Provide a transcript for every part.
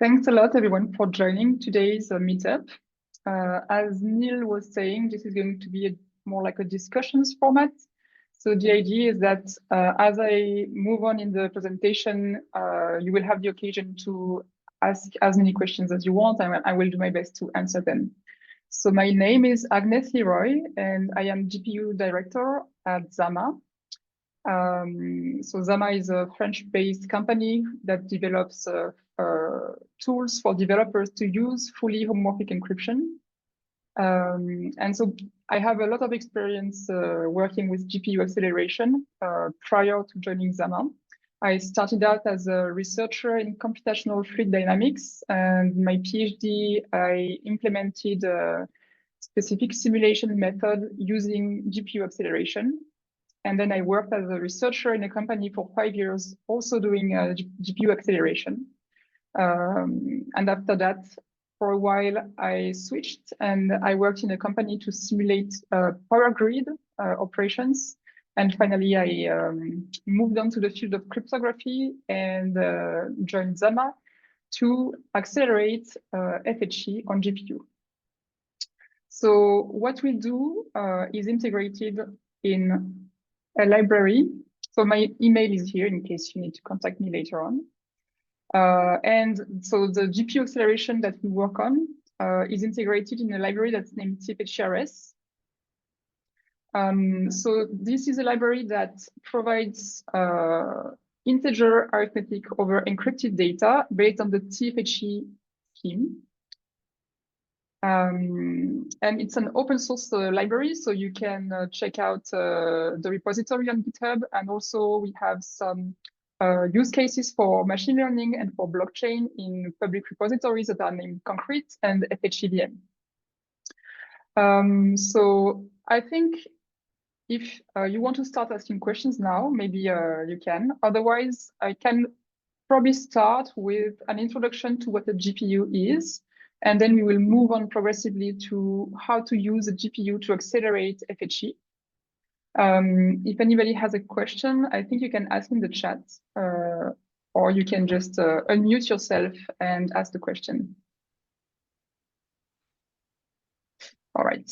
Thanks a lot, everyone, for joining today's meetup. As Neil was saying, this is going to be more like a discussions format. So the idea is that as I move on in the presentation, you will have the occasion to ask as many questions as you want, and I will do my best to answer them. So my name is Agnes Leroy, and I am GPU director at Zama. So Zama is a French-based company that develops tools for developers to use fully homomorphic encryption. And so I have a lot of experience working with GPU acceleration prior to joining Zama. I started out as a researcher in computational fluid dynamics, and in my PhD, I implemented a specific simulation method using GPU acceleration. And then I worked as a researcher in a company for 5 years, also doing GPU acceleration. And after that, for a while, I switched and I worked in a company to simulate power grid operations. And finally, I moved on to the field of cryptography and joined Zama to accelerate FHE on GPU. So what we do is integrated in a library. So my email is here in case you need to contact me later on. And so the GPU acceleration that we work on is integrated in a library that's named FHE. So this is a library that provides integer arithmetic over encrypted data based on the FHE scheme. And it's an open source library, so you can check out the repository on GitHub. And also we have some use cases for machine learning and for blockchain in public repositories that are named Concrete and FHE VM. So I think if you want to start asking questions now, maybe you can. Otherwise, I can probably start with an introduction to what a GPU is. And then we will move on progressively to how to use a GPU to accelerate FHE. If anybody has a question, I think you can ask in the chat, or you can just unmute yourself and ask the question. All right.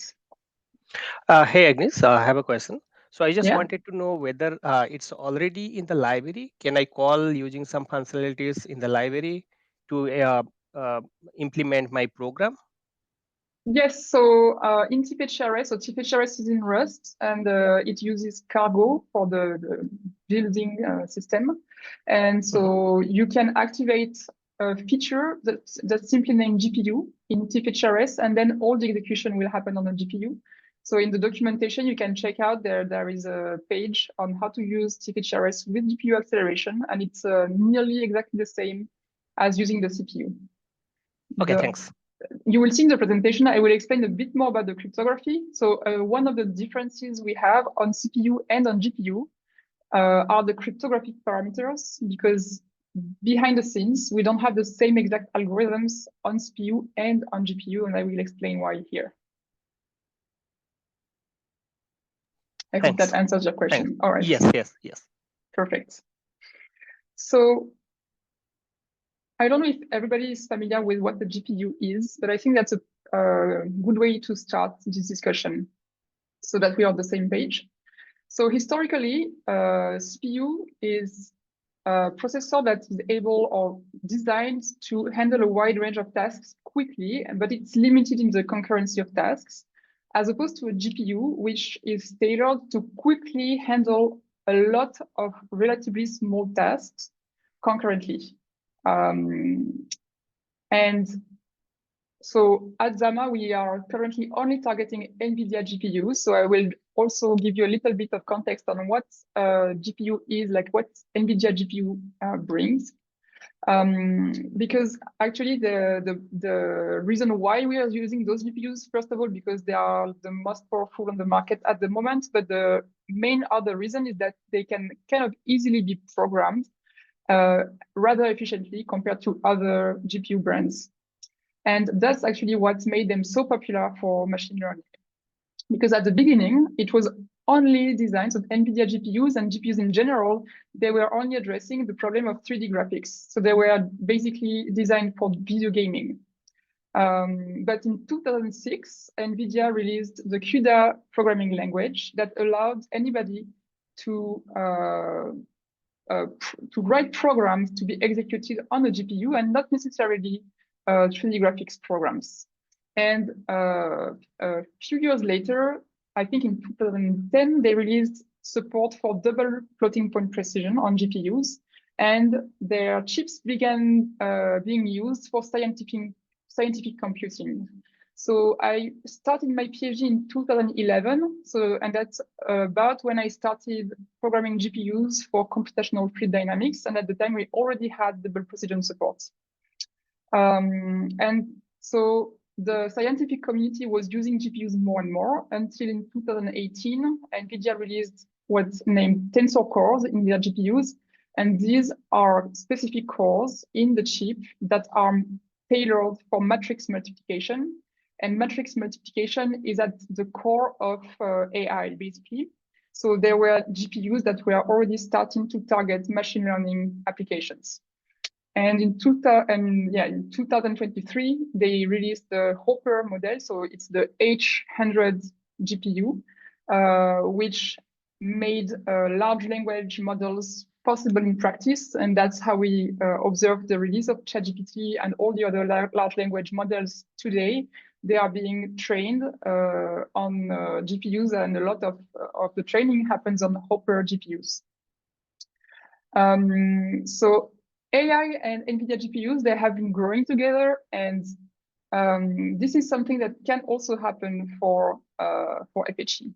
Hey, Agnes, I have a question. So I just wanted to know whether it's already in the library. Can I call using some functionalities in the library to implement my program? Yes, so in FHE, so FHE is in Rust, and it uses Cargo for the building system. And so you can activate a feature that's simply named GPU in FHE, and then all the execution will happen on the GPU. So in the documentation, you can check out there is a page on how to use FHE with GPU acceleration, and it's nearly exactly the same as using the CPU. Okay, thanks. You will see in the presentation, I will explain a bit more about the cryptography. So one of the differences we have on CPU and on GPU are the cryptographic parameters, because behind the scenes, we don't have the same exact algorithms on CPU and on GPU, and I will explain why here. I hope that answers your question. Thanks. All right. Yes. Perfect. So I don't know if everybody is familiar with what the GPU is, but I think that's a good way to start this discussion so that we are on the same page. So historically, CPU is a processor that is able or designed to handle a wide range of tasks quickly, but it's limited in the concurrency of tasks, as opposed to a GPU, which is tailored to quickly handle a lot of relatively small tasks concurrently. And so at Zama, we are currently only targeting NVIDIA GPUs. So I will also give you a little bit of context on what GPU is, like what NVIDIA GPU brings. Because actually the reason why we are using those GPUs, first of all, because they are the most powerful on the market at the moment, but the main other reason is that they can kind of easily be programmed rather efficiently compared to other GPU brands. And that's actually what made them so popular for machine learning. Because at the beginning, it was only designed, so NVIDIA GPUs and GPUs in general, they were only addressing the problem of 3D graphics. So they were basically designed for video gaming. But in 2006, NVIDIA released the CUDA programming language that allowed anybody to write programs to be executed on a GPU and not necessarily 3D graphics programs. And a few years later, I think in 2010, they released support for double floating point precision on GPUs, and their chips began being used for scientific computing. So I started my PhD in 2011. And that's about when I started programming GPUs for computational fluid dynamics. And at the time, we already had double precision support. And so the scientific community was using GPUs more and more until in 2018, NVIDIA released what's named tensor cores in their GPUs. And these are specific cores in the chip that are tailored for matrix multiplication. And matrix multiplication is at the core of AI, basically. So there were GPUs that were already starting to target machine learning applications. And in 2023, they released the Hopper model. So it's the H100 GPU, which made large language models possible in practice. And that's how we observe the release of ChatGPT and all the other large language models today. They are being trained on GPUs, and a lot of the training happens on Hopper GPUs. So AI and NVIDIA GPUs, they have been growing together, and this is something that can also happen for FHE.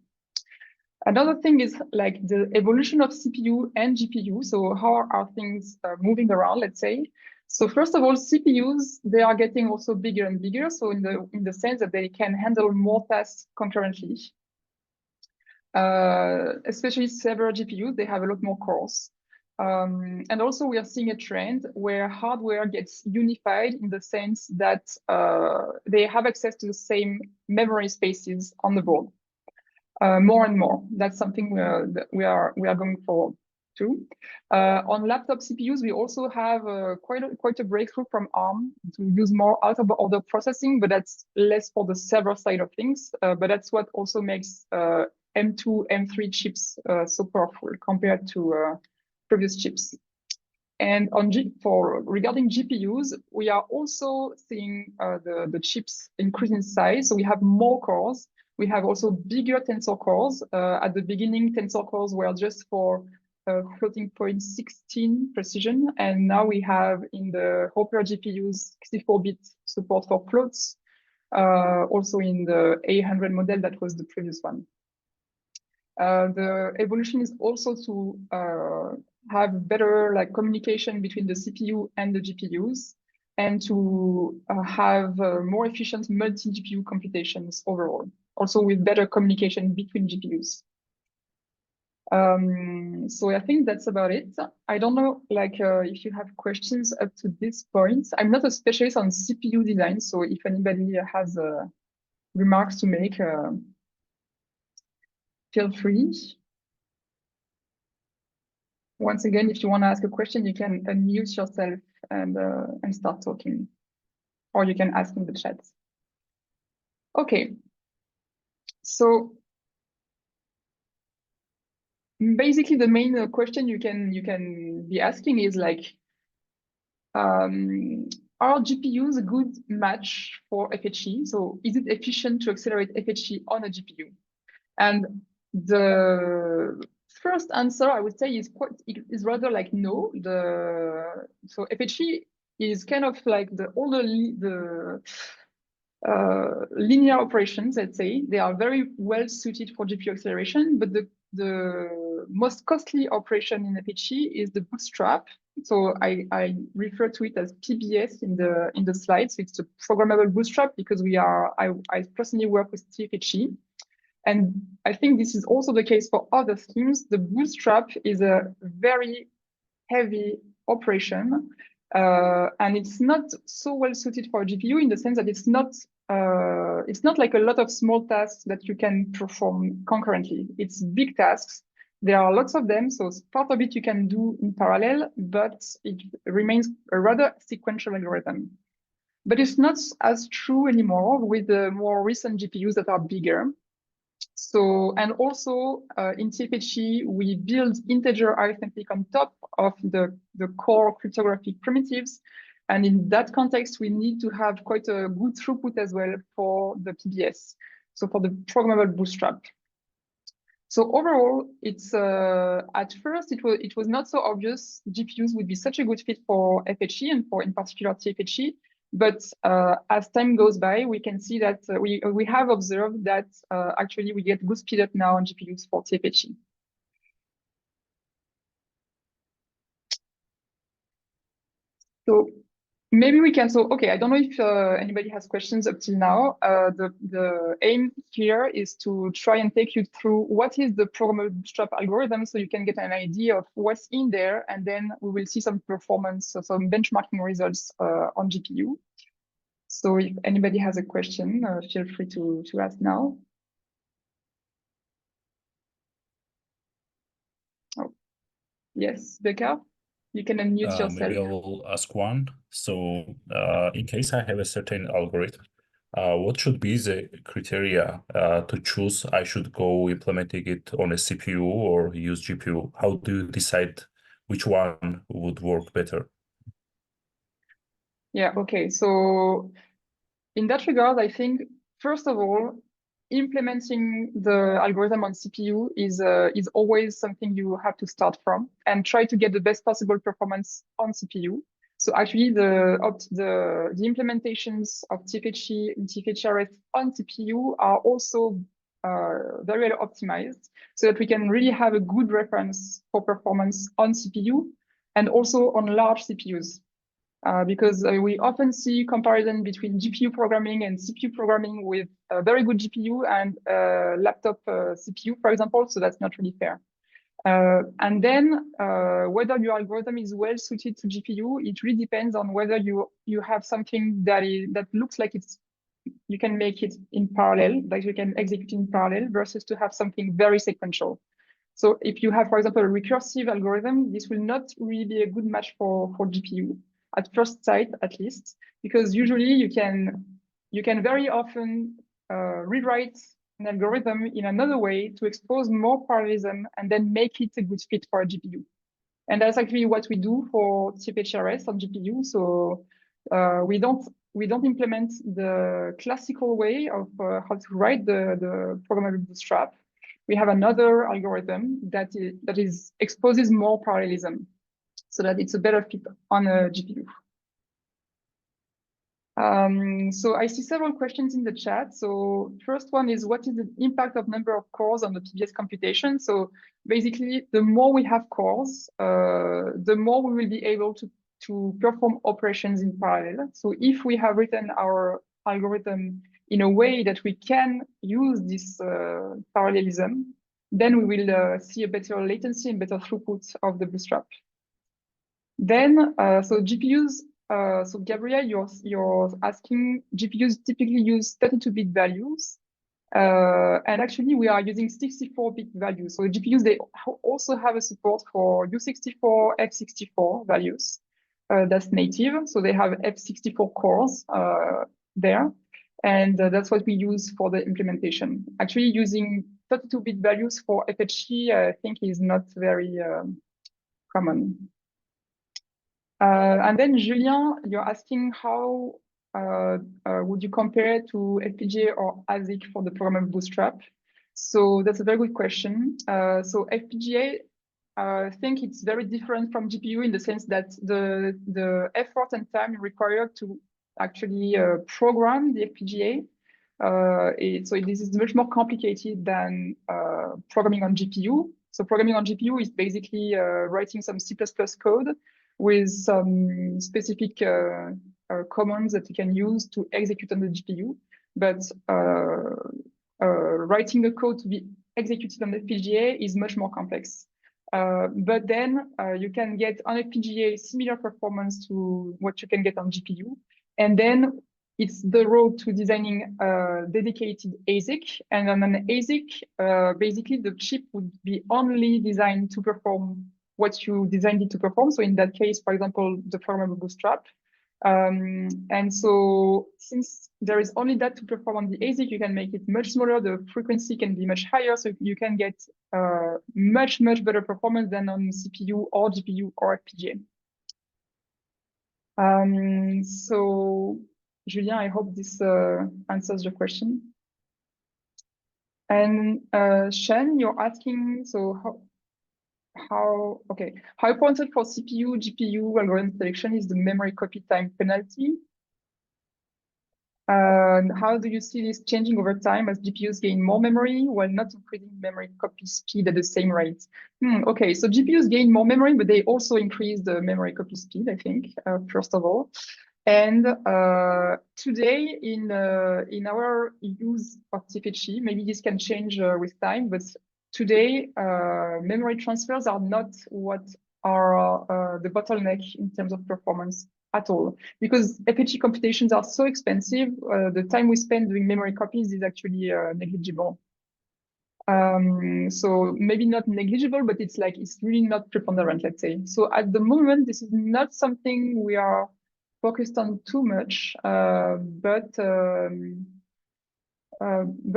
Another thing is like the evolution of CPU and GPU. So how are things moving around, let's say? So first of all, CPUs, they are getting also bigger and bigger. So in the sense that they can handle more tasks concurrently. Especially server GPUs, they have a lot more cores. And also we are seeing a trend where hardware gets unified in the sense that they have access to the same memory spaces on the board. More and more. That's something we are going forward to. On laptop CPUs, we also have quite a breakthrough from ARM to use more out-of-order processing, but that's less for the server side of things. But that's what also makes M2, M3 chips so powerful compared to previous chips. And regarding GPUs, we are also seeing the chips increase in size. So we have more cores. We have also bigger tensor cores. At the beginning, tensor cores were just for floating point 16 precision. And now we have in the Hopper GPUs 64-bit support for floats. Also in the A100 model, that was the previous one. The evolution is also to have better communication between the CPU and the GPUs, and to have more efficient multi-GPU computations overall, also with better communication between GPUs. So I think that's about it. I don't know if you have questions up to this point. I'm not a specialist on CPU design, so if anybody has remarks to make, feel free. Once again, if you want to ask a question, you can unmute yourself and start talking, or you can ask in the chat. Okay. So basically, the main question you can be asking is are GPUs a good match for FHE? So is it efficient to accelerate FHE on a GPU? And the first answer I would say is rather no. So FHE is kind of like all the linear operations, let's say. They are very well suited for GPU acceleration, but the most costly operation in FHE is the bootstrap. So I refer to it as PBS in the slides. It's a programmable bootstrap because I personally work with TFHE. And I think this is also the case for other schemes. The bootstrap is a very heavy operation, and it's not so well suited for a GPU in the sense that it's not it's not like a lot of small tasks that you can perform concurrently. It's big tasks. There are lots of them, so part of it you can do in parallel, but it remains a rather sequential algorithm. But it's not as true anymore with the more recent GPUs that are bigger. So, and also in TFHE, we build integer arithmetic on top of the core cryptographic primitives. And in that context, we need to have quite a good throughput as well for the PBS, so for the programmable bootstrap. So overall, it's at first it was not so obvious GPUs would be such a good fit for FHE and for in particular TFHE. But as time goes by, we can see that we have observed that actually we get good speed up now on GPUs for TFHE. So maybe we can, so okay, I don't know if anybody has questions up till now. The aim here is to try and take you through what is the programmable bootstrap algorithm so you can get an idea of what's in there, and then we will see some performance, so some benchmarking results on GPU. So if anybody has a question, feel free to ask now. Oh, yes, Becca, you can unmute yourself. Maybe I will ask one. So in case I have a certain algorithm, what should be the criteria to choose? I should go implementing it on a CPU or use GPU? How do you decide which one would work better? Yeah, okay. So in that regard, I think, first of all, implementing the algorithm on CPU is always something you have to start from and try to get the best possible performance on CPU. So actually, the implementations of TFHE and TFHRS on CPU are also very well optimized so that we can really have a good reference for performance on CPU and also on large CPUs. Because we often see comparison between GPU programming and CPU programming with a very good GPU and laptop CPU, for example, so that's not really fair. And then whether your algorithm is well suited to GPU, it really depends on whether you have something that looks like you can make it in parallel, like you can execute in parallel versus to have something very sequential. So if you have, for example, a recursive algorithm, this will not really be a good match for GPU. At first sight, at least, because usually you can very often rewrite an algorithm in another way to expose more parallelism and then make it a good fit for a GPU. And that's actually what we do for TFHRS on GPU. So we don't implement the classical way of how to write the programmable bootstrap. We have another algorithm that exposes more parallelism, so that it's a better fit on a GPU. So I see several questions in the chat. So first one is, what is the impact of number of cores on the PBS computation? So basically, the more we have cores, the more we will be able to perform operations in parallel. So if we have written our algorithm in a way that we can use this parallelism, then we will see a better latency and better throughput of the bootstrap. Then, so GPUs, so Gabriel, you're asking, GPUs typically use 32-bit values. And actually, we are using 64-bit values. So GPUs, they also have a support for U64, F64 values. That's native. So they have F64 cores there. And that's what we use for the implementation. Actually, using 32-bit values for FHE, I think, is not very common. And then Julien, you're asking how would you compare to FPGA or ASIC for the programmable bootstrap? So that's a very good question. So FPGA, I think it's very different from GPU in the sense that the effort and time required to actually program the FPGA. So this is much more complicated than programming on GPU. So programming on GPU is basically writing some C++ code with some specific commands that you can use to execute on the GPU. But writing the code to be executed on the FPGA is much more complex. But then you can get on FPGA similar performance to what you can get on GPU. And then it's the road to designing a dedicated ASIC. And on an ASIC, basically the chip would be only designed to perform what you designed it to perform. So in that case, for example, the programmable bootstrap. And so since there is only that to perform on the ASIC, you can make it much smaller. The frequency can be much higher. So you can get much better performance than on CPU or GPU or FPGA. So Julien, I hope this answers your question. And Shen, you're asking, so how important for CPU, GPU algorithm selection is the memory copy time penalty? How do you see this changing over time as GPUs gain more memory while not increasing memory copy speed at the same rate? Okay, so GPUs gain more memory, but they also increase the memory copy speed, I think, first of all. And today in our use of FHE, maybe this can change with time, but today memory transfers are not what are the bottleneck in terms of performance at all, because FHE computations are so expensive. The time we spend doing memory copies is actually negligible. So maybe not negligible, but it's really not preponderant, let's say. So at the moment, this is not something we are focused on too much, but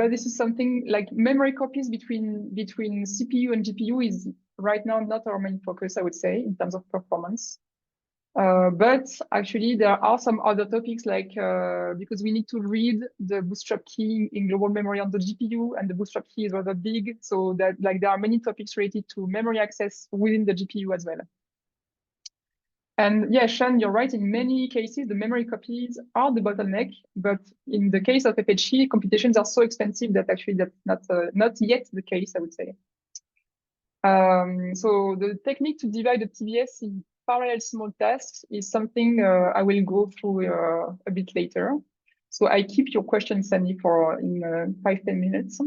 this is something like memory copies between CPU and GPU is right now not our main focus, I would say, in terms of performance. But actually, there are some other topics like because we need to read the bootstrap key in global memory on the GPU, and the bootstrap key is rather big, so that there are many topics related to memory access within the GPU as well. And yeah, Sean, you're right. In many cases, the memory copies are the bottleneck, but in the case of FHE, computations are so expensive that actually that's not yet the case, I would say. So the technique to divide the TBS in parallel small tasks is something I will go through a bit later. So I keep your question, Sunny, for in 5-10 minutes.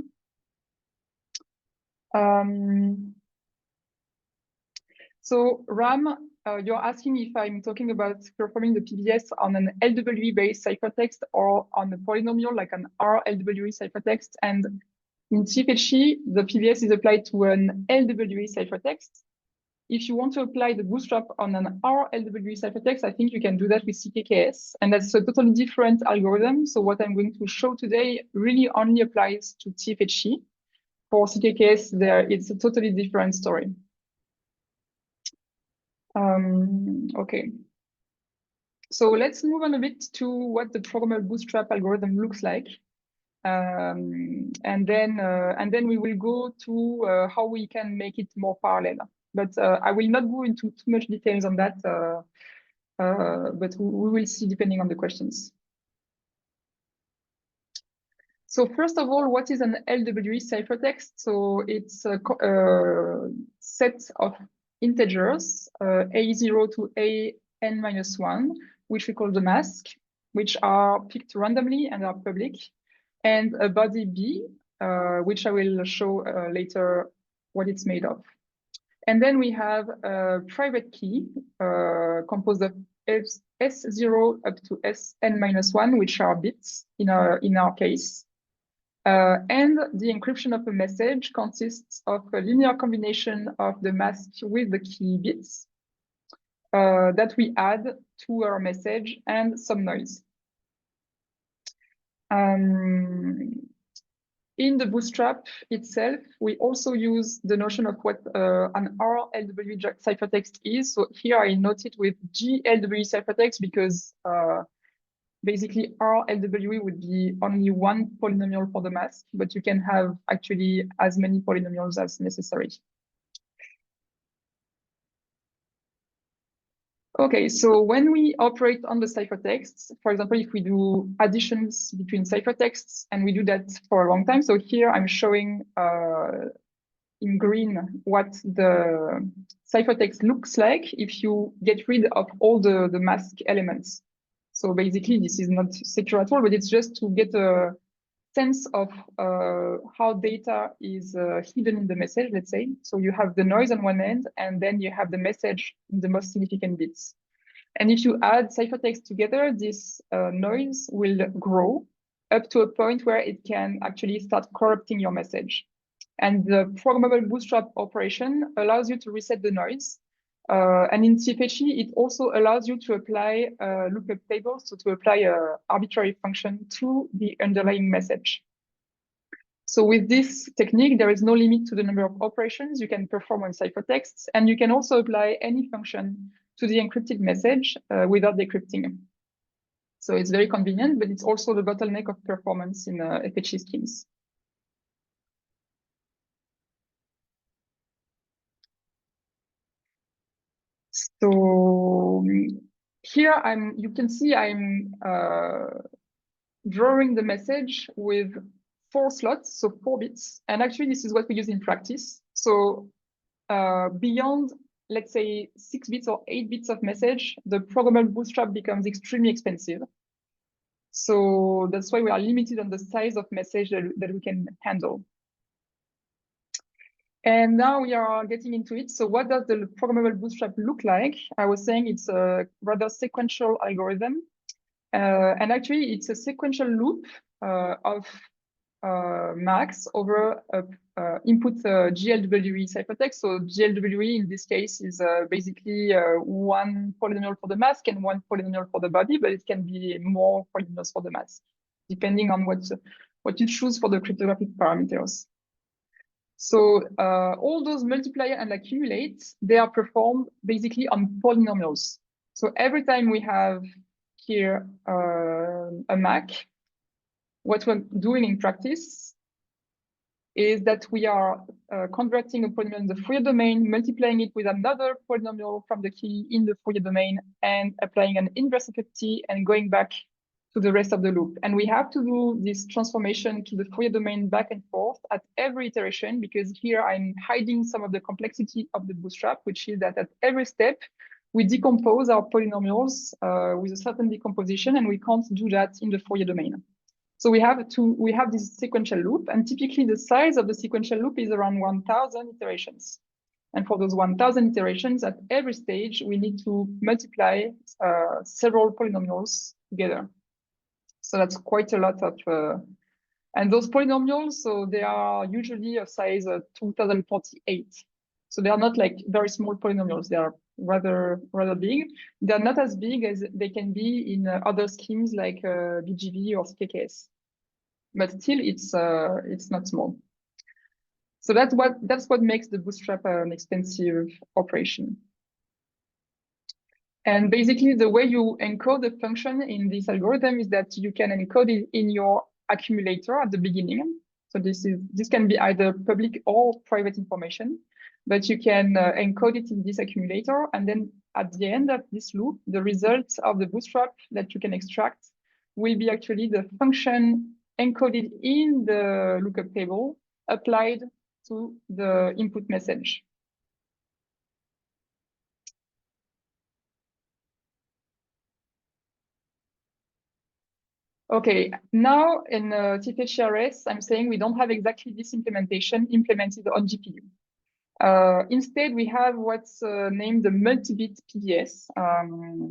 So Ram, you're asking if I'm talking about performing the PBS on an LWE-based ciphertext or on a polynomial like an RLWE ciphertext. And in FHE, the PBS is applied to an LWE ciphertext. If you want to apply the bootstrap on an RLWE ciphertext, I think you can do that with CKKS, and that's a totally different algorithm. So what I'm going to show today really only applies to FHE. For CKKS, it's a totally different story. Okay. So let's move on a bit to what the programmable bootstrap algorithm looks like. And then we will go to how we can make it more parallel. But I will not go into too much details on that, but we will see depending on the questions. So first of all, what is an LWE ciphertext? So it's a set of integers, A0 to AN-1, which we call the mask, which are picked randomly and are public, and a body B, which I will show later what it's made of. And then we have a private key composed of S0 up to SN-1, which are bits in our case. And the encryption of a message consists of a linear combination of the mask with the key bits that we add to our message and some noise. In the bootstrap itself, we also use the notion of what an RLWE ciphertext is. So here I note it with GLWE ciphertext because basically RLWE would be only one polynomial for the mask, but you can have actually as many polynomials as necessary. Okay, so when we operate on the ciphertexts, for example, if we do additions between ciphertexts, and we do that for a long time. So here I'm showing in green what the ciphertext looks like if you get rid of all the mask elements. So basically, this is not secure at all, but it's just to get a sense of how data is hidden in the message, let's say. So you have the noise on one end, and then you have the message in the most significant bits. And if you add ciphertext together, this noise will grow up to a point where it can actually start corrupting your message. And the programmable bootstrap operation allows you to reset the noise. And in FHE, it also allows you to apply lookup tables, so to apply an arbitrary function to the underlying message. So with this technique, there is no limit to the number of operations you can perform on ciphertexts, and you can also apply any function to the encrypted message without decrypting. So it's very convenient, but it's also the bottleneck of performance in FHE schemes. So here you can see I'm drawing the message with 4 slots, so 4 bits. And actually, this is what we use in practice. So beyond, let's say, 6 bits or 8 bits of message, the programmable bootstrap becomes extremely expensive. So that's why we are limited on the size of message that we can handle. And now we are getting into it. So what does the programmable bootstrap look like? I was saying it's a rather sequential algorithm. And actually, it's a sequential loop of max over input GLWE ciphertext. So GLWE in this case is basically 1 polynomial for the mask and 1 polynomial for the body, but it can be more polynomials for the mask, depending on what you choose for the cryptographic parameters. So all those multiply and accumulate, they are performed basically on polynomials. So every time we have here a MAC, what we're doing in practice is that we are converting a polynomial in the Fourier domain, multiplying it with another polynomial from the key in the Fourier domain, and applying an inverse FFT and going back to the rest of the loop. And we have to do this transformation to the Fourier domain back and forth at every iteration, because here I'm hiding some of the complexity of the bootstrap, which is that at every step, we decompose our polynomials with a certain decomposition, and we can't do that in the Fourier domain. So we have this sequential loop, and typically the size of the sequential loop is around 1,000 iterations. And for those 1,000 iterations, at every stage, we need to multiply several polynomials together. So that's quite a lot of, and those polynomials, so they are usually of size 2048. So they are not like very small polynomials. They are rather big. They're not as big as they can be in other schemes like BGV or CKKS, but still it's not small. So that's what makes the bootstrap an expensive operation. And basically, the way you encode the function in this algorithm is that you can encode it in your accumulator at the beginning. So this can be either public or private information, but you can encode it in this accumulator. And then at the end of this loop, the result of the bootstrap that you can extract will be actually the function encoded in the lookup table applied to the input message. Okay, now in TFHRS, I'm saying we don't have exactly this implementation implemented on GPU. Instead, we have what's named the multi-bit PDS.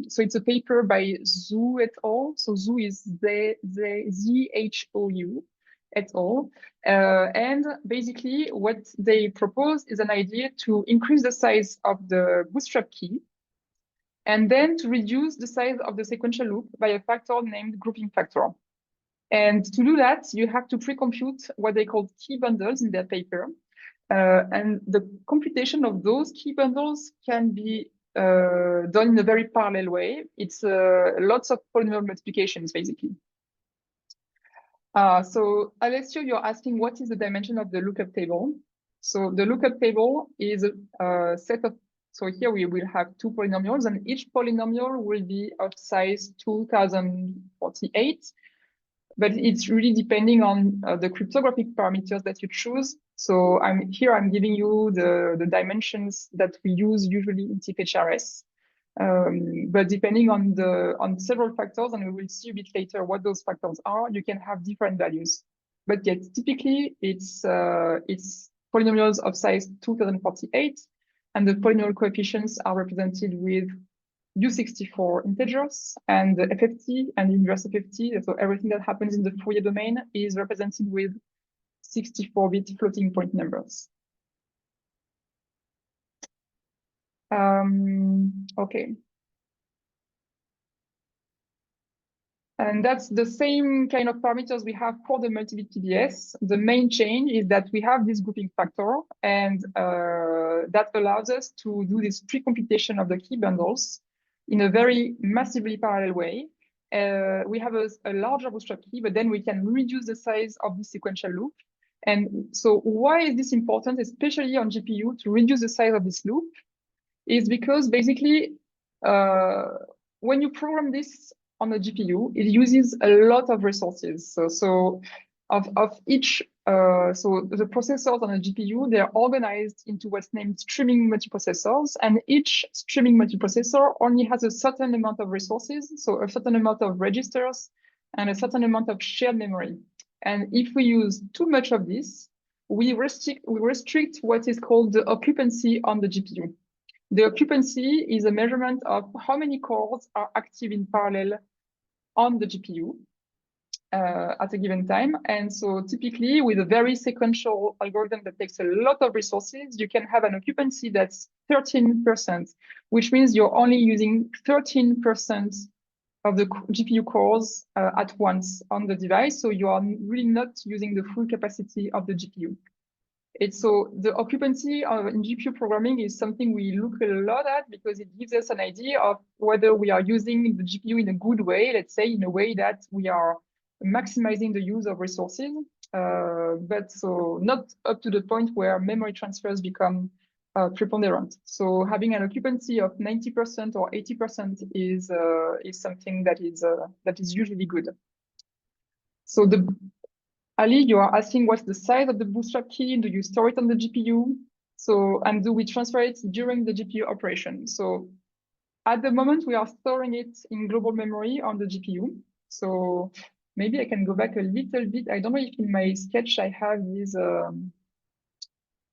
So it's a paper by Zhu et al. So Zhu is Z-H-O-U et al. And basically what they propose is an idea to increase the size of the bootstrap key and then to reduce the size of the sequential loop by a factor named grouping factor. And to do that, you have to pre-compute what they call key bundles in their paper. And the computation of those key bundles can be done in a very parallel way. It's lots of polynomial multiplications, basically. So Alessio, you're asking what is the dimension of the lookup table? So the lookup table is a set of, so here we will have 2 polynomials, and each polynomial will be of size 2048. But it's really depending on the cryptographic parameters that you choose. So I'm giving you the dimensions that we use usually in TFHRS. But depending on several factors, and we will see a bit later what those factors are, you can have different values. But yet typically it's polynomials of size 2048, and the polynomial coefficients are represented with U64 integers, and the FFT and inverse FFT, so everything that happens in the Fourier domain is represented with 64-bit floating point numbers. Okay. And that's the same kind of parameters we have for the multi-bit PBS. The main change is that we have this grouping factor, and that allows us to do this pre-computation of the key bundles in a very massively parallel way. We have a larger bootstrap key, but then we can reduce the size of the sequential loop. And so why is this important, especially on GPU, to reduce the size of this loop? Is because basically, when you program this on the GPU, it uses a lot of resources. So the processors on a GPU, they're organized into what's named streaming multiprocessors, and each streaming multiprocessor only has a certain amount of resources, so a certain amount of registers and a certain amount of shared memory. And if we use too much of this, we restrict what is called the occupancy on the GPU. The occupancy is a measurement of how many cores are active in parallel on the GPU at a given time. And so typically with a very sequential algorithm that takes a lot of resources, you can have an occupancy that's 13%, which means you're only using 13% of the GPU cores at once on the device. So you are really not using the full capacity of the GPU. So the occupancy in GPU programming is something we look a lot at because it gives us an idea of whether we are using the GPU in a good way, let's say in a way that we are maximizing the use of resources, but so not up to the point where memory transfers become preponderant. So having an occupancy of 90% or 80% is something that is usually good. So Ali, you are asking what's the size of the bootstrap key? Do you store it on the GPU? And do we transfer it during the GPU operation? So at the moment, we are storing it in global memory on the GPU. So maybe I can go back a little bit. I don't know if in my sketch I have this.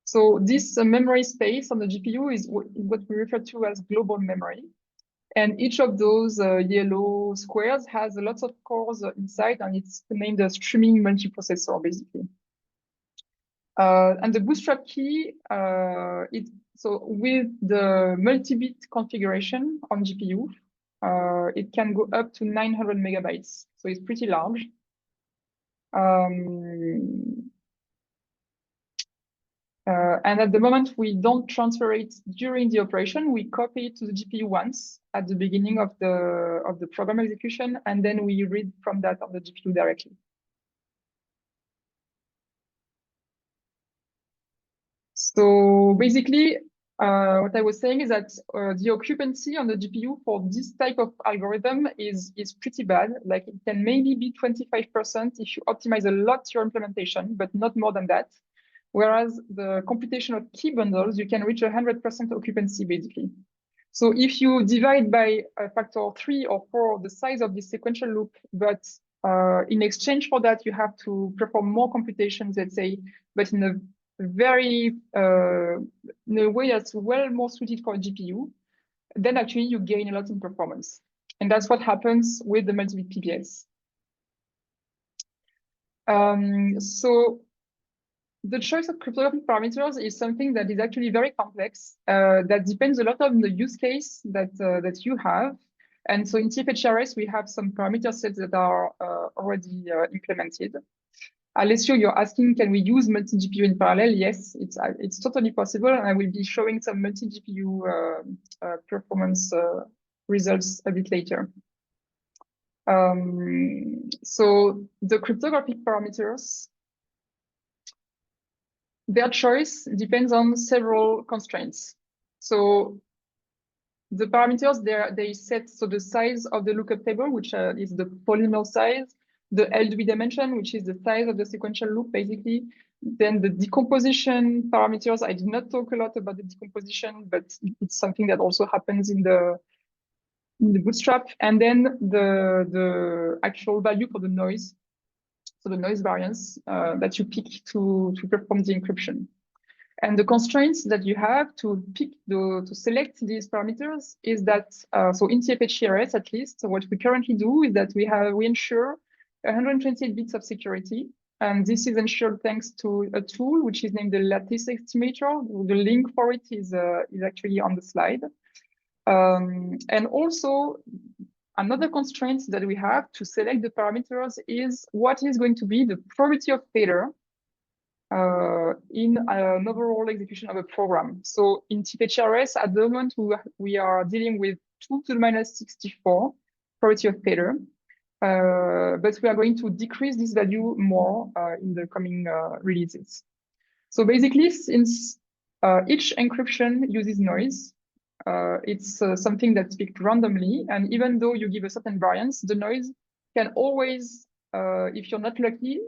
So this memory space on the GPU is what we refer to as global memory. And each of those yellow squares has lots of cores inside, and it's named a streaming multiprocessor, basically. And the bootstrap key, so with the multi-bit configuration on GPU, it can go up to 900 megabytes. So it's pretty large. And at the moment, we don't transfer it during the operation. We copy it to the GPU once at the beginning of the program execution, and then we read from that on the GPU directly. So basically, what I was saying is that the occupancy on the GPU for this type of algorithm is pretty bad. Like it can maybe be 25% if you optimize a lot your implementation, but not more than that. Whereas the computation of key bundles, you can reach 100% occupancy, basically. So if you divide by a factor 3 or 4 the size of this sequential loop, but in exchange for that, you have to perform more computations, let's say, but in a very in a way that's well more suited for a GPU, then actually you gain a lot in performance. And that's what happens with the multi-bit PBS. So the choice of cryptographic parameters is something that is actually very complex. That depends a lot on the use case that you have. And so in FHE, we have some parameter sets that are already implemented. Alessio, you're asking, can we use multi-GPU in parallel? Yes, it's totally possible. And I will be showing some multi-GPU performance results a bit later. So the cryptographic parameters, their choice depends on several constraints. So the parameters, they set so the size of the lookup table, which is the polynomial size, the LW dimension, which is the size of the sequential loop, basically. Then the decomposition parameters. I did not talk a lot about the decomposition, but it's something that also happens in the bootstrap. And then the actual value for the noise. So the noise variance that you pick to perform the encryption. And the constraints that you have to select these parameters is that, so in FHE at least, what we currently do is that we ensure 128 bits of security. And this is ensured thanks to a tool which is named the lattice estimator. The link for it is actually on the slide. And also, another constraint that we have to select the parameters is what is going to be the probability of failure in an overall execution of a program. So in FHE at the moment, we are dealing with 2 to the minus 64 probability of failure. But we are going to decrease this value more in the coming releases. So basically, since each encryption uses noise, it's something that's picked randomly. And even though you give a certain variance, the noise can always, if you're not lucky,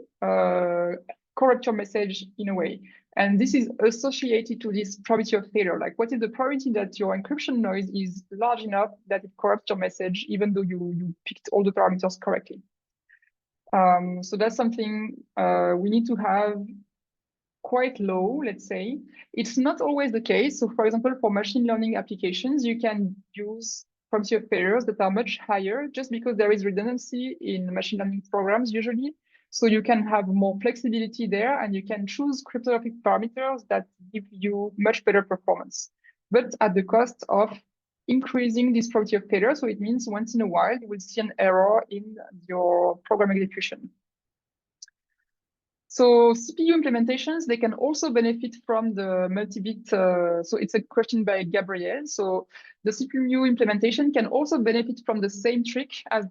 corrupt your message in a way. And this is associated to this probability of failure. Like, what is the probability that your encryption noise is large enough that it corrupts your message, even though you picked all the parameters correctly? So that's something we need to have quite low, let's say. It's not always the case. So for example, for machine learning applications, you can use probability of failures that are much higher just because there is redundancy in machine learning programs usually. So you can have more flexibility there and you can choose cryptographic parameters that give you much better performance, but at the cost of increasing this probability of failure. So it means once in a while, you will see an error in your program execution. So CPU implementations, they can also benefit from the multi-bit. So it's a question by Gabriel. So the CPU implementation can also benefit from the same trick as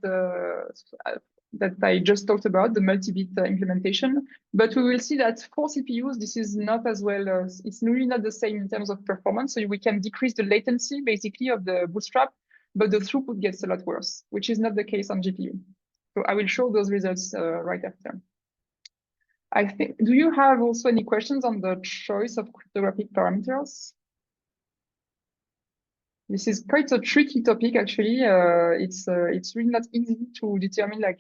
that I just talked about, the multi-bit implementation. But we will see that for CPUs, this is not as well, it's really not the same in terms of performance. So we can decrease the latency basically of the bootstrap, but the throughput gets a lot worse, which is not the case on GPU. So I will show those results right after. I think, do you have also any questions on the choice of cryptographic parameters? This is quite a tricky topic, actually. It's really not easy to determine like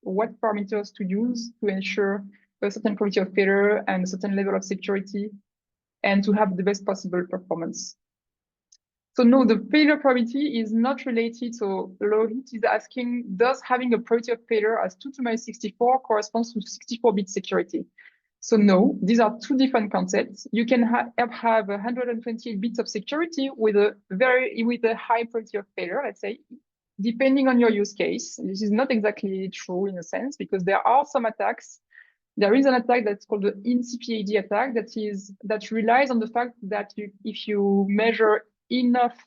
what parameters to use to ensure a certain probability of failure and a certain level of security and to have the best possible performance. So no, the failure probability is not related. So Lohit is asking, does having a probability of failure as 2 to the minus 64 corresponds to 64-bit security? So no, these are two different concepts. You can have 128 bits of security with a high probability of failure, let's say, depending on your use case. This is not exactly true in a sense, because there are some attacks. There is an attack that's called the in-CPAD attack that relies on the fact that if you measure enough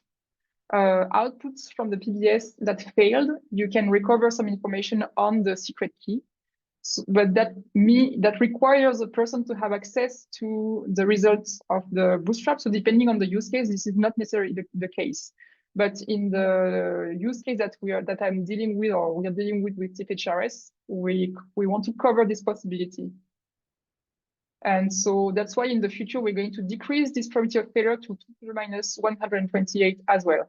outputs from the PBS that failed, you can recover some information on the secret key. So, but that requires a person to have access to the results of the bootstrap. So depending on the use case, this is not necessarily the case. But in the use case that I'm dealing with, or we are dealing with FHE, we want to cover this possibility. And so that's why in the future, we're going to decrease this probability of failure to 2 to the minus 128 as well.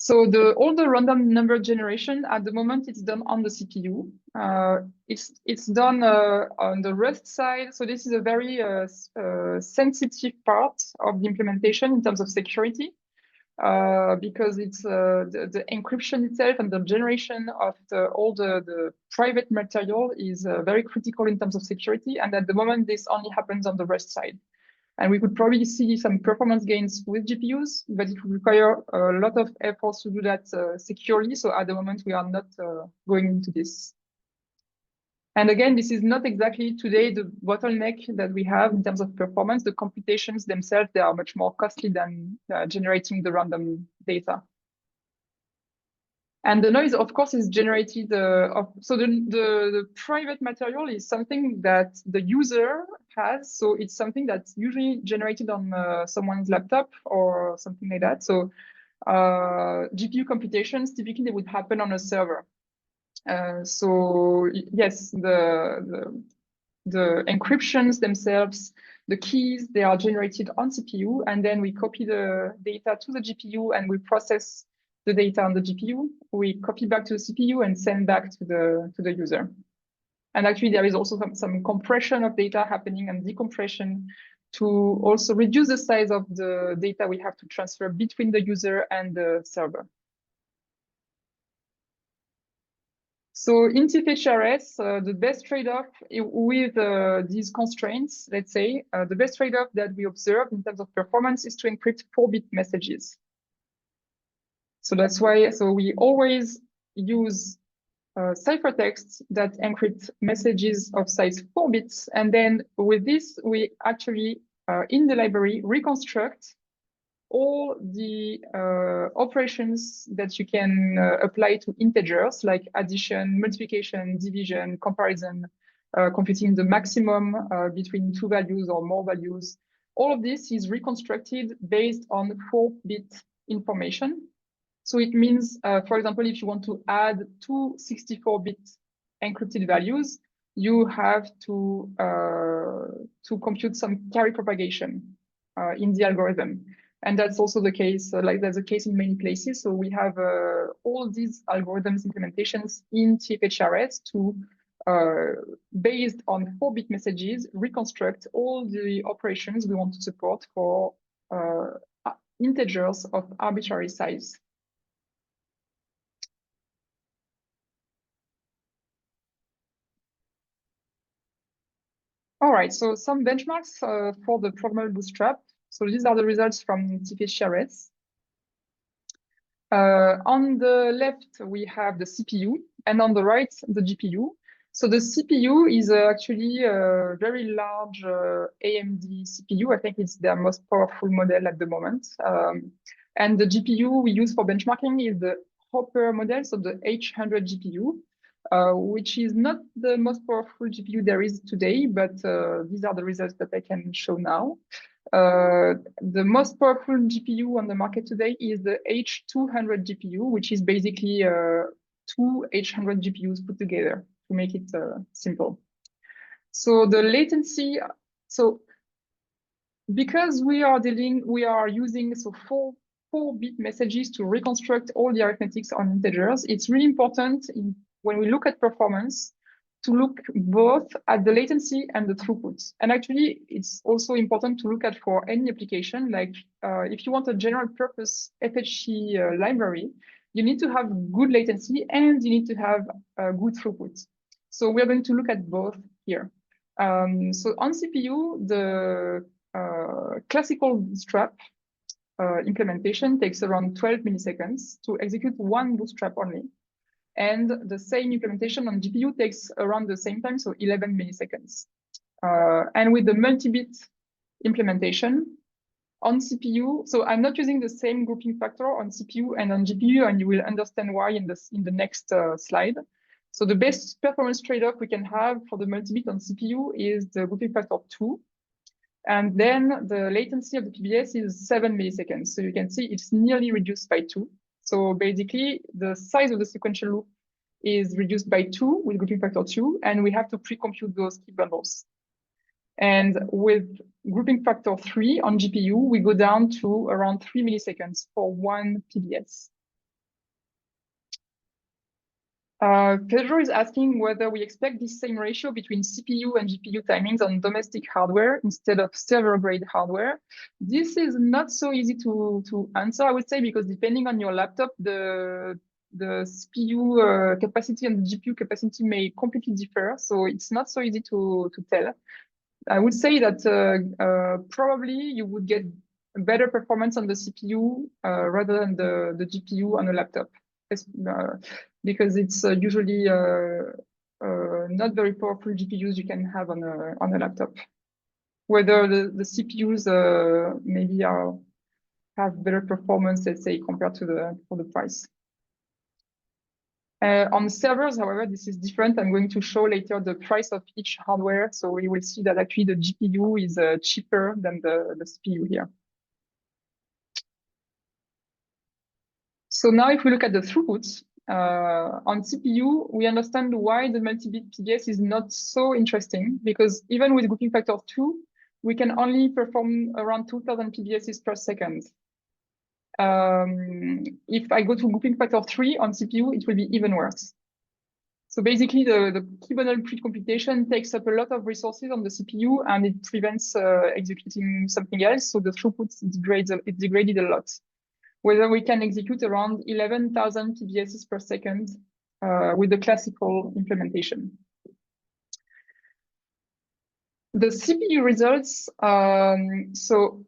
So all the random number generation at the moment, it's done on the CPU. It's done on the Rust side. So this is a very sensitive part of the implementation in terms of security, because it's the encryption itself and the generation of all the private material is very critical in terms of security. And at the moment, this only happens on the Rust side. And we could probably see some performance gains with GPUs, but it would require a lot of efforts to do that securely. So at the moment, we are not going into this. And again, this is not exactly today the bottleneck that we have in terms of performance. The computations themselves, they are much more costly than generating the random data. And the noise, of course, is generated. So the private material is something that the user has. So it's something that's usually generated on someone's laptop or something like that. So GPU computations, typically they would happen on a server. So yes, the encryptions themselves, the keys, they are generated on CPU, and then we copy the data to the GPU and we process the data on the GPU. We copy back to the CPU and send back to the user. And actually, there is also some compression of data happening and decompression to also reduce the size of the data we have to transfer between the user and the server. So in FHE, the best trade-off with these constraints, let's say, the best trade-off that we observe in terms of performance is to encrypt 4-bit messages. So that's why, so we always use ciphertexts that encrypt messages of size 4 bits. And then with this, we actually, in the library, reconstruct all the operations that you can apply to integers, like addition, multiplication, division, comparison, computing the maximum between 2 values or more values. All of this is reconstructed based on 4-bit information. So it means, for example, if you want to add 2 64-bit encrypted values, you have to compute some carry propagation in the algorithm. And that's also the case, like that's the case in many places. So we have all these algorithms implementations in FHE to, based on 4-bit messages, reconstruct all the operations we want to support for integers of arbitrary size. All right, so some benchmarks for the programmable bootstrap. So these are the results from FHE. On the left, we have the CPU, and on the right, the GPU. So the CPU is actually a very large AMD CPU. I think it's their most powerful model at the moment. And the GPU we use for benchmarking is the Hopper model, so the H100 GPU. Which is not the most powerful GPU there is today, but these are the results that I can show now. The most powerful GPU on the market today is the H200 GPU, which is basically 2 H100 GPUs put together to make it simple. So the latency, so because we are using 4-bit messages to reconstruct all the arithmetics on integers, it's really important when we look at performance, to look both at the latency and the throughput. And actually, it's also important to look at for any application, like if you want a general purpose FHE library, you need to have good latency and you need to have good throughput. So we're going to look at both here. So on CPU, the classical bootstrap implementation takes around 12 milliseconds to execute one bootstrap only. And the same implementation on GPU takes around the same time, so 11 milliseconds. And with the multi-bit implementation on CPU, so I'm not using the same grouping factor on CPU and on GPU, and you will understand why in the next slide. So the best performance trade-off we can have for the multi-bit on CPU is the grouping factor 2. And then the latency of the PBS is 7 milliseconds. So you can see it's nearly reduced by 2. So basically, the size of the sequential loop is reduced by 2 with grouping factor 2, and we have to pre-compute those key bundles. And with grouping factor 3 on GPU, we go down to around 3 milliseconds for one PBS. Pedro is asking whether we expect the same ratio between CPU and GPU timings on domestic hardware instead of server-grade hardware. This is not so easy to answer, I would say, because depending on your laptop, the CPU capacity and the GPU capacity may completely differ. So it's not so easy to tell. I would say that probably you would get better performance on the CPU rather than the GPU on a laptop. Because it's usually not very powerful GPUs you can have on a laptop. Whether the CPUs maybe have better performance, let's say, compared to the price. On servers, however, this is different. I'm going to show later the price of each hardware, so we will see that actually the GPU is cheaper than the CPU here. So now if we look at the throughput, on CPU, we understand why the multi-bit PBS is not so interesting, because even with grouping factor 2, we can only perform around 2000 PBSs per second. If I go to grouping factor 3 on CPU, it will be even worse. So basically, the key bundle pre-computation takes up a lot of resources on the CPU, and it prevents executing something else. So the throughput is degraded a lot. Whether we can execute around 11,000 PBSs per second with the classical implementation. The CPU results. So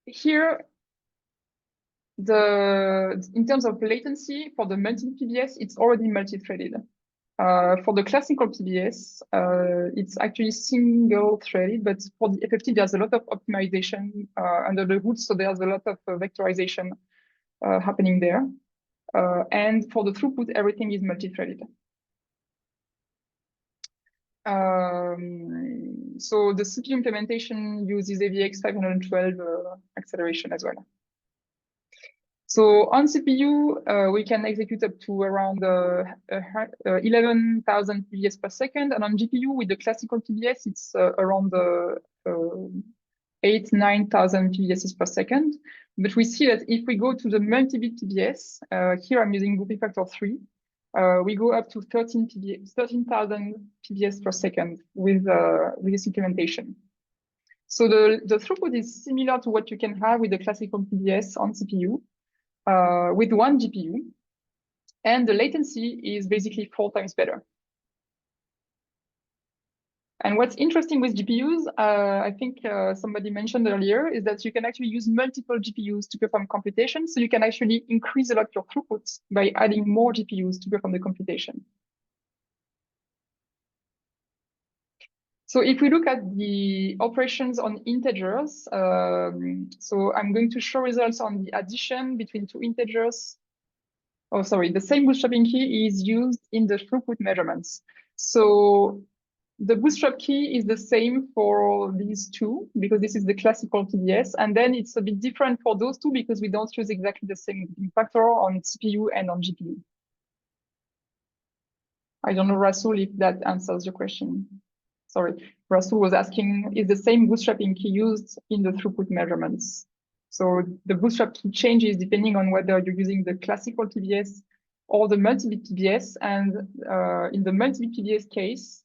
here, in terms of latency for the multi-PBS, it's already multi-threaded. For the classical PBS, it's actually single-threaded, but for the FFT, there's a lot of optimization under the hood, so there's a lot of vectorization happening there. And for the throughput, everything is multi-threaded. So the CPU implementation uses AVX 512 acceleration as well. So on CPU, we can execute up to around 11,000 PBS per second. And on GPU, with the classical PBS, it's around 9,000 PBS per second. But we see that if we go to the multi-bit PBS, here I'm using grouping factor 3, we go up to 13,000 PBS per second with this implementation. So the throughput is similar to what you can have with the classical PBS on CPU. With one GPU, and the latency is basically 4 times better. And what's interesting with GPUs, I think somebody mentioned earlier, is that you can actually use multiple GPUs to perform computation. So you can actually increase a lot your throughput by adding more GPUs to perform the computation. So if we look at the operations on integers, so I'm going to show results on the addition between two integers. Oh, sorry, the same bootstrapping key is used in the throughput measurements. So the bootstrap key is the same for these two, because this is the classical PBS. And then it's a bit different for those two because we don't use exactly the same factor on CPU and on GPU. I don't know, Rasul, if that answers your question. Sorry, Rasul was asking, is the same bootstrapping key used in the throughput measurements? So the bootstrap key changes depending on whether you're using the classical PBS or the multi-bit PBS. And in the multi-bit PBS case,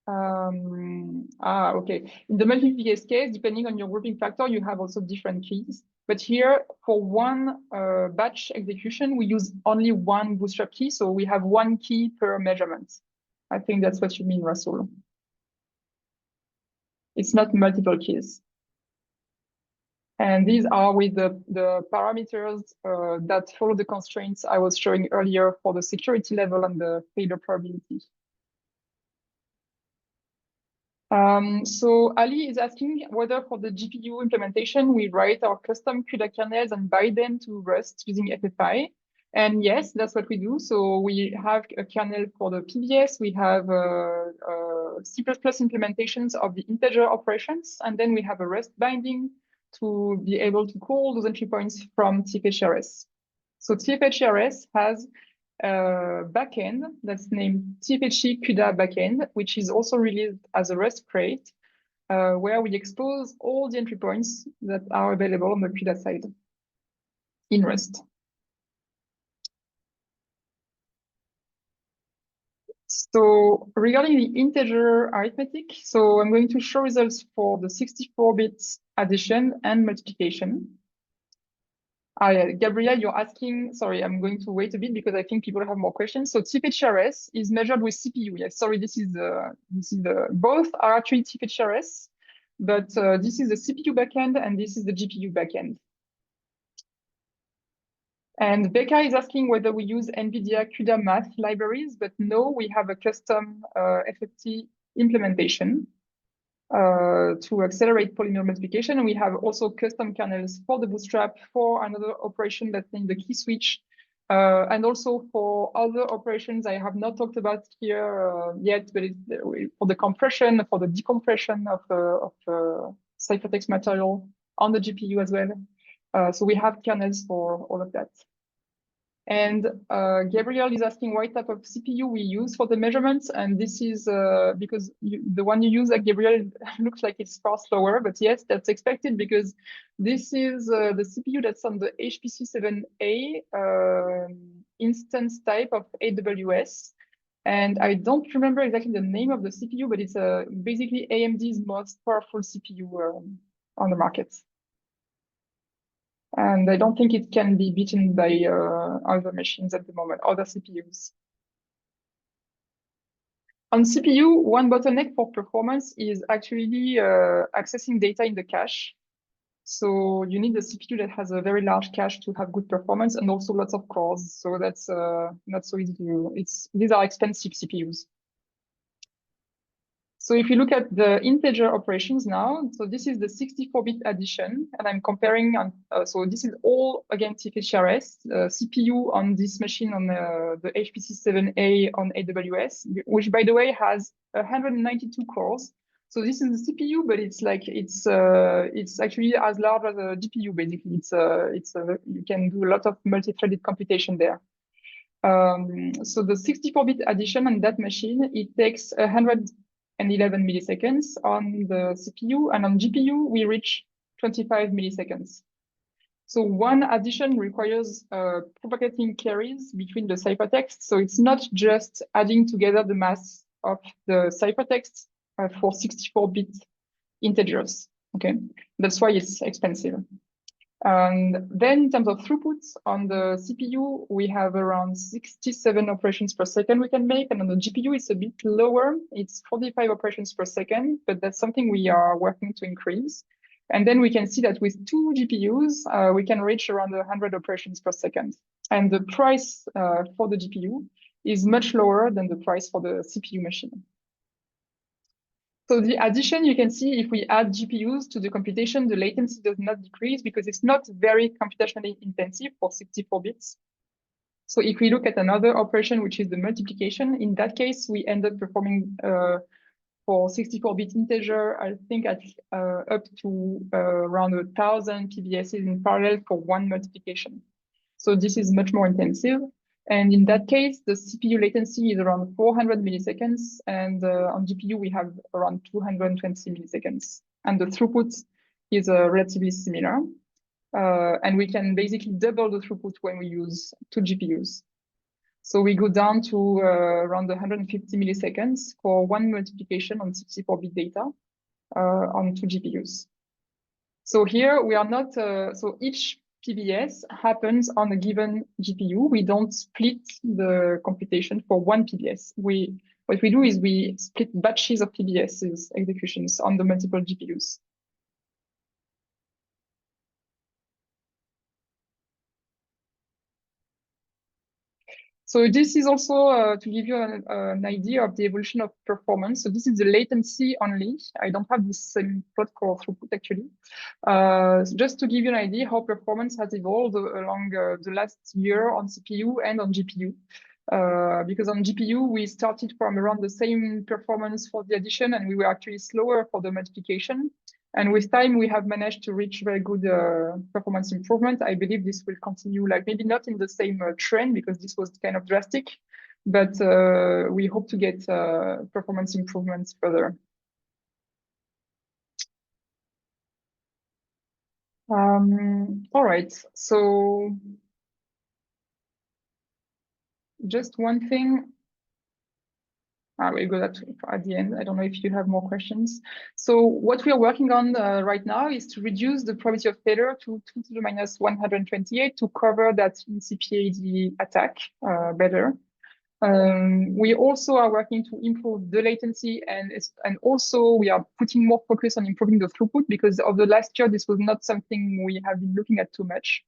okay. In the multi-bit PBS case, depending on your grouping factor, you have also different keys. But here, for one batch execution, we use only one bootstrap key. So we have one key per measurement. I think that's what you mean, Rasul. It's not multiple keys. And these are with the parameters that follow the constraints I was showing earlier for the security level and the failure probability. So Ali is asking whether for the GPU implementation, we write our custom CUDA kernels and bind them to Rust using FFI. And yes, that's what we do. So we have a kernel for the PBS. We have C++ implementations of the integer operations. And then we have a Rust binding to be able to call those entry points from TFHRS. So TFHRS has a backend that's named TFHE CUDA backend, which is also released as a Rust crate, where we expose all the entry points that are available on the CUDA side in Rust. So regarding the integer arithmetic, so I'm going to show results for the 64-bit addition and multiplication. Gabriel, you're asking, sorry, I'm going to wait a bit because I think people have more questions. So TFHRS is measured with CPU. Yes, sorry, this is both are actually TFHRS, but this is the CPU backend and this is the GPU backend. And Becca is asking whether we use NVIDIA CUDA math libraries, but no, we have a custom FFT implementation to accelerate polynomial multiplication. And we have also custom kernels for the bootstrap, for another operation that's named the key switch, and also for other operations I have not talked about here yet, but it's for the compression, for the decompression of ciphertext material on the GPU as well. So we have kernels for all of that. And Gabriel is asking what type of CPU we use for the measurements. And this is because the one you use, Gabriel, looks like it's far slower. But yes, that's expected because this is the CPU that's on the HPC 7A instance type of AWS. And I don't remember exactly the name of the CPU, but it's basically AMD's most powerful CPU on the market. And I don't think it can be beaten by other machines at the moment, other CPUs. On CPU, one bottleneck for performance is actually accessing data in the cache. So you need a CPU that has a very large cache to have good performance and also lots of cores. So that's not so easy to do. These are expensive CPUs. So if you look at the integer operations now, so this is the 64-bit addition, and I'm comparing on, so this is all again TFHRS, CPU on this machine on the HPC 7A on AWS, which by the way has 192 cores. So this is the CPU, but it's actually as large as a GPU basically. You can do a lot of multi-threaded computation there. So the 64-bit addition on that machine, it takes 111 milliseconds on the CPU, and on GPU, we reach 25 milliseconds. So one addition requires propagating carries between the ciphertext. So it's not just adding together the mass of the ciphertext for 64-bit integers. Okay, that's why it's expensive. And then in terms of throughput on the CPU, we have around 67 operations per second we can make. And on the GPU, it's a bit lower. It's 45 operations per second, but that's something we are working to increase. And then we can see that with 2 GPUs, we can reach around 100 operations per second. And the price for the GPU is much lower than the price for the CPU machine. So the addition, you can see if we add GPUs to the computation, the latency does not decrease because it's not very computationally intensive for 64 bits. So if we look at another operation, which is the multiplication, in that case, we end up performing for 64-bit integer, I think at up to around 1,000 PBSs in parallel for one multiplication. So this is much more intensive. And in that case, the CPU latency is around 400 milliseconds, and on GPU, we have around 220 milliseconds. And the throughput is relatively similar. And we can basically double the throughput when we use 2 GPUs. So we go down to around 150 milliseconds for one multiplication on 64-bit data on 2 GPUs. So here we are not, so each PBS happens on a given GPU. We don't split the computation for one PBS. What we do is we split batches of PBSs executions on the multiple GPUs. So this is also to give you an idea of the evolution of performance. So this is the latency only. I don't have the same plot for throughput actually. Just to give you an idea how performance has evolved along the last year on CPU and on GPU. Because on GPU, we started from around the same performance for the addition, and we were actually slower for the multiplication. And with time, we have managed to reach very good performance improvement. I believe this will continue, like maybe not in the same trend because this was kind of drastic, but we hope to get performance improvements further. All right, so just one thing. We'll go that at the end. I don't know if you have more questions. So what we are working on right now is to reduce the probability of failure to 2 to the minus 128 to cover that INCPAD attack better. We also are working to improve the latency, and also we are putting more focus on improving the throughput because of the last year, this was not something we have been looking at too much.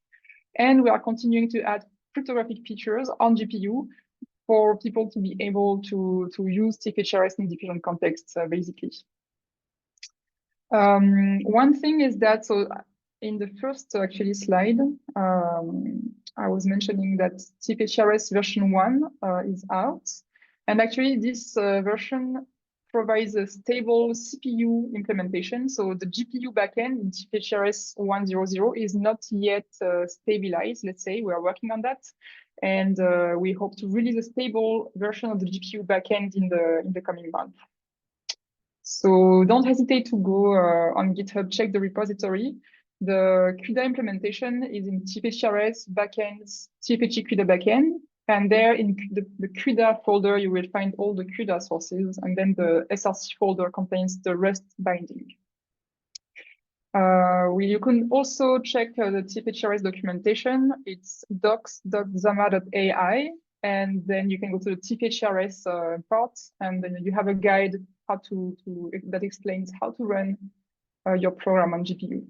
And we are continuing to add cryptographic features on GPU for people to be able to use TFHRS in different contexts, basically. One thing is that, so in the first actually slide, I was mentioning that TFHRS version 1 is out. And actually this version provides a stable CPU implementation. So the GPU backend in TFHRS 1.0.0 is not yet stabilized, let's say. We are working on that. And we hope to release a stable version of the GPU backend in the coming month. So don't hesitate to go on GitHub, check the repository. The CUDA implementation is in TFHRS backends, TFHE CUDA backend, And there in the CUDA folder, you will find all the CUDA sources, and then the SRC folder contains the REST binding. You can also check the TFHRS documentation. It's docs.zama.ai, and then you can go to the TFHRS part, and then you have a guide that explains how to run your program on GPU.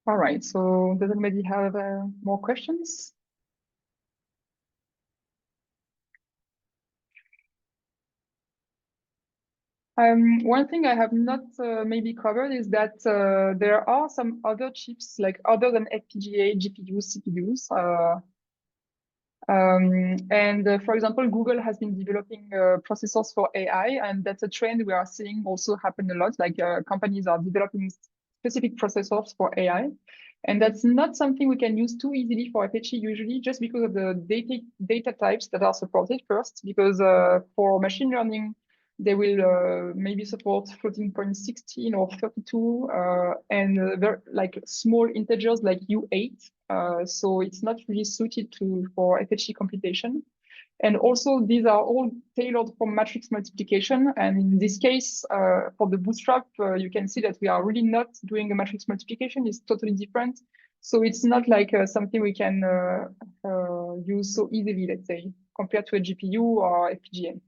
All right, so does anybody have more questions? One thing I have not maybe covered is that there are some other chips, like other than FPGA, GPUs, CPUs. For example, Google has been developing processors for AI, and that's a trend we are seeing also happen a lot, like companies are developing specific processors for AI. And that's not something we can use too easily for FHE usually, just because of the data types that are supported first, because for machine learning, they will maybe support floating point 16 or 32 and like small integers like U8. So it's not really suited for FHE computation. And also, these are all tailored for matrix multiplication. And in this case, for the bootstrap, you can see that we are really not doing a matrix multiplication. It's totally different. So it's not like something we can use so easily, let's say, compared to a GPU or FPGA.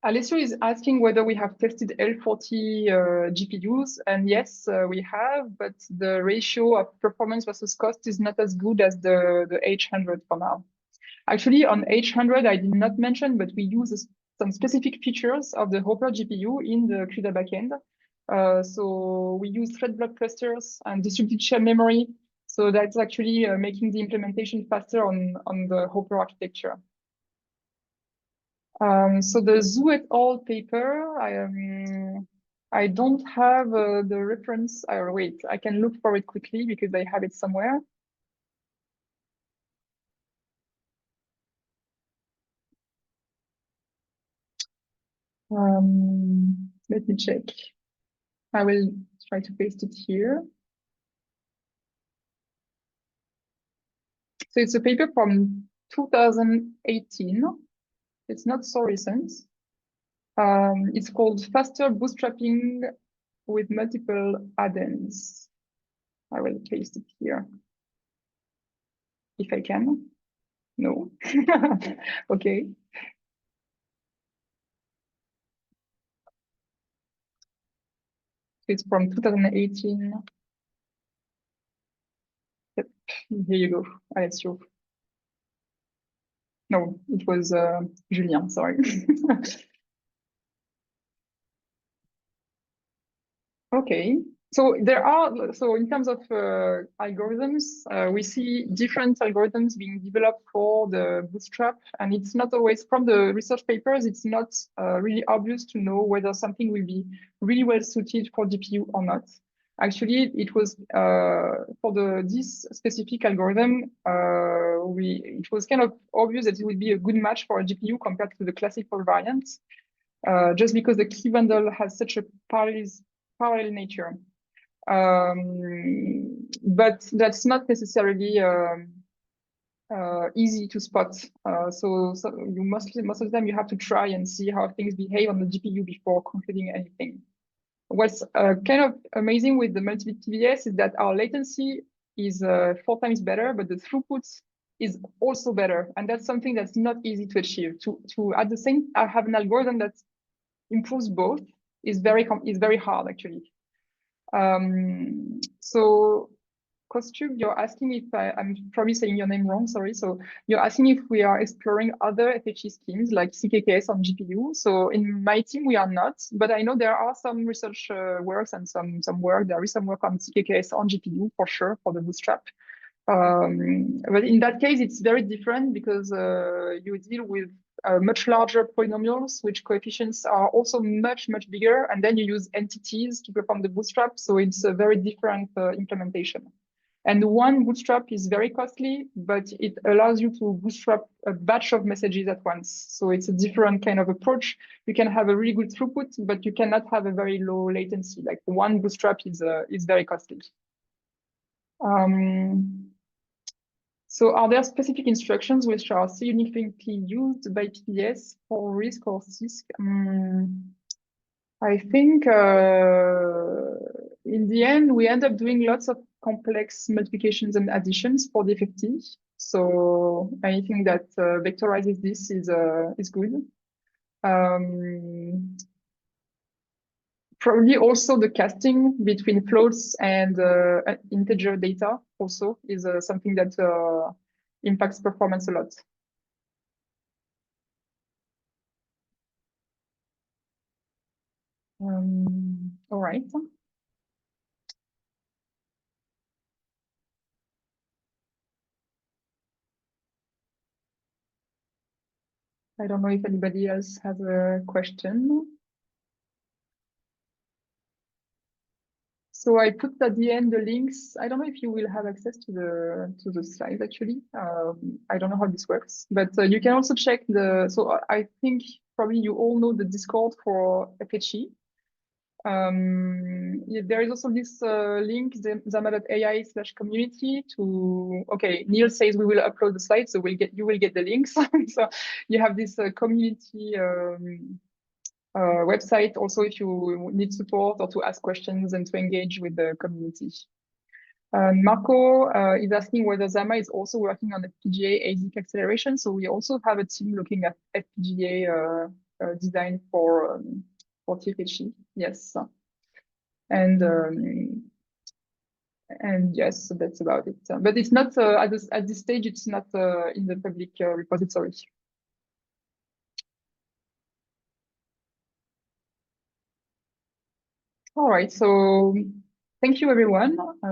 Alessio is asking whether we have tested L40 GPUs, and yes, we have, but the ratio of performance versus cost is not as good as the H100 for now. Actually, on H100, I did not mention, but we use some specific features of the Hopper GPU in the CUDA backend. So we use thread block clusters and distributed shell memory. So that's actually making the implementation faster on the Hopper architecture. So the Zhu et al. Paper, I don't have the reference. Wait, I can look for it quickly because I have it somewhere. Let me check. I will try to paste it here. So it's a paper from 2018. It's not so recent. It's called Faster Bootstrapping with Multiple Add-ins. I will paste it here. If I can. No. Okay. It's from 2018. Yep, here you go, Alessio. No, it was Julien, sorry. Okay, so in terms of algorithms, we see different algorithms being developed for the bootstrap, and it's not always from the research papers, it's not really obvious to know whether something will be really well suited for GPU or not. Actually, it was for this specific algorithm, it was kind of obvious that it would be a good match for a GPU compared to the classical variant, just because the key bundle has such a parallel nature. But that's not necessarily easy to spot. So you most of the time you have to try and see how things behave on the GPU before concluding anything. What's kind of amazing with the multi-bit TVS is that our latency is 4 times better, but the throughput is also better. And that's something that's not easy to achieve. To at the same, I have an algorithm that improves both is very hard actually. So Kostub, you're asking if I'm probably saying your name wrong, sorry. So you're asking if we are exploring other FHE schemes like CKKS on GPU. So in my team, we are not, but I know there are some research works and some work. There is some work on CKKS on GPU for sure for the bootstrap. But in that case, it's very different because you deal with much larger polynomials, which coefficients are also much bigger, and then you use entities to perform the bootstrap. So it's a very different implementation. And one bootstrap is very costly, but it allows you to bootstrap a batch of messages at once. So it's a different kind of approach. You can have a really good throughput, but you cannot have a very low latency. Like one bootstrap is very costly. So are there specific instructions which are significantly used by PBS for risk or CISC? I think in the end, we end up doing lots of complex multiplications and additions for the FFT. So anything that vectorizes this is good. Probably also the casting between floats and integer data also is something that impacts performance a lot. All right. I don't know if anybody else has a question. So I put at the end the links. I don't know if you will have access to the slides actually. I don't know how this works, but you can also check the. So I think probably you all know the Discord for FHE. There is also this link, zama.ai/community to, okay, Neil says we will upload the slides, so you will get the links. So you have this community website also if you need support or to ask questions and to engage with the community. Marco is asking whether Zama is also working on FPGA ASIC acceleration. So we also have a team looking at FPGA design for TFHE. Yes. And yes, so that's about it. But it's not at this stage. It's not in the public repository. All right. So thank you, everyone.